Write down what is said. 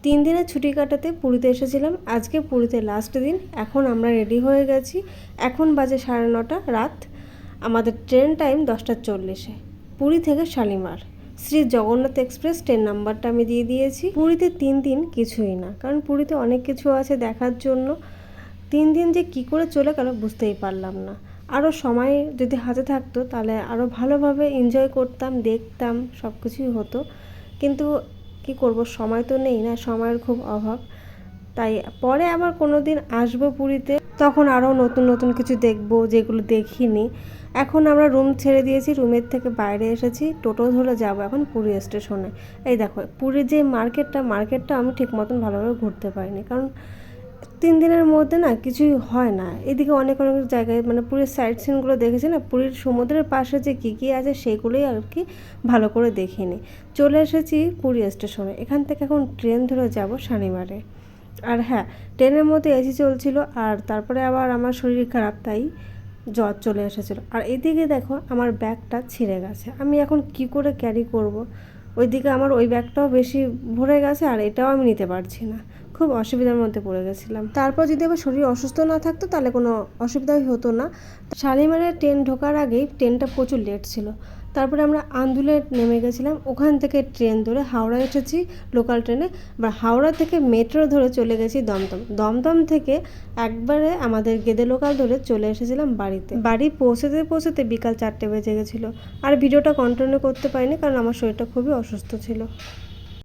3 দিনের ছুটি কাটাতে পুরীতে এসেছিলাম। আজকে পুরীতে লাস্ট দিন। এখন আমরা রেডি হয়ে গেছি। এখন বাজে 9:30 রাত। আমাদের ট্রেন টাইম 10:40-এ পুরী থেকে শালিমার। শ্রী জগন্নাথ এক্সপ্রেস ট্রেন নাম্বারটা আমি দিয়ে দিয়েছি। পুরীতে 3 দিন কিছুই না, কারণ পুরীতে অনেক কিছু আছে দেখার জন্য। 3 দিন যে কী করে চলে গেল বুঝতেই পারলাম না। আরও সময় যদি হাতে থাকতো তাহলে আরও ভালোভাবে এনজয় করতাম, দেখতাম, সব কিছুই হতো। কিন্তু কি করব, সময় তো নেই না, সময়ের খুব অভাব। তাই পরে আবার কোনো দিন আসবো পুরীতে, তখন আরও নতুন নতুন কিছু দেখবো যেগুলো দেখিনি। এখন আমরা রুম ছেড়ে দিয়েছি, রুমের থেকে বাইরে এসেছি, টোটো ধরে যাব এখন পুরী স্টেশনে। এই দেখো পুরীর যে মার্কেটটা আমি ঠিক মতন ভালোভাবে ঘুরতে পারিনি, কারণ 3 দিনের মধ্যে না কিছুই হয় না। এদিকে অনেক অনেক জায়গায় মানে পুরীর সাইট সিনগুলো দেখেছি না, পুরীর সমুদ্রের পাশে যে কী আছে সেগুলোই আর কি ভালো করে দেখিনি। চলে এসেছি পুরী স্টেশনে। এখান থেকে এখন ট্রেন ধরে যাব শালিমারে। আর হ্যাঁ, ট্রেনের মধ্যে এসি চলছিল, আর তারপরে আবার আমার শরীর খারাপ, তাই জ্বর চলে এসেছিলো। আর এদিকে দেখো আমার ব্যাগটা ছিঁড়ে গেছে, আমি এখন কি করে ক্যারি করব। ওইদিকে আমার ওই ব্যাগটাও বেশি ভরে গেছে, আর এটাও আমি নিতে পারছি না। খুব অসুবিধার মধ্যে পড়ে গেছিলাম। তারপর যদি আবার শরীর অসুস্থ না থাকতো তাহলে কোনো অসুবিধাই হতো না। শালিমারে ট্রেন ঢোকার আগেই ট্রেনটা প্রচুর লেট ছিল। তারপরে আমরা আন্দুলে নেমে গেছিলাম, ওখান থেকে ট্রেন ধরে হাওড়া এসেছি লোকাল ট্রেনে। বা হাওড়া থেকে মেট্রো ধরে চলে গেছি দমদম। দমদম থেকে একবারে আমাদের গেদে লোকাল ধরে চলে এসেছিলাম বাড়িতে। বাড়ি পৌঁছতে বিকাল 4টে বেজে গেছিলো। আর ভিডিওটা কন্টিনিউ করতে পারিনি, কারণ আমার শরীরটা খুবই অসুস্থ ছিল।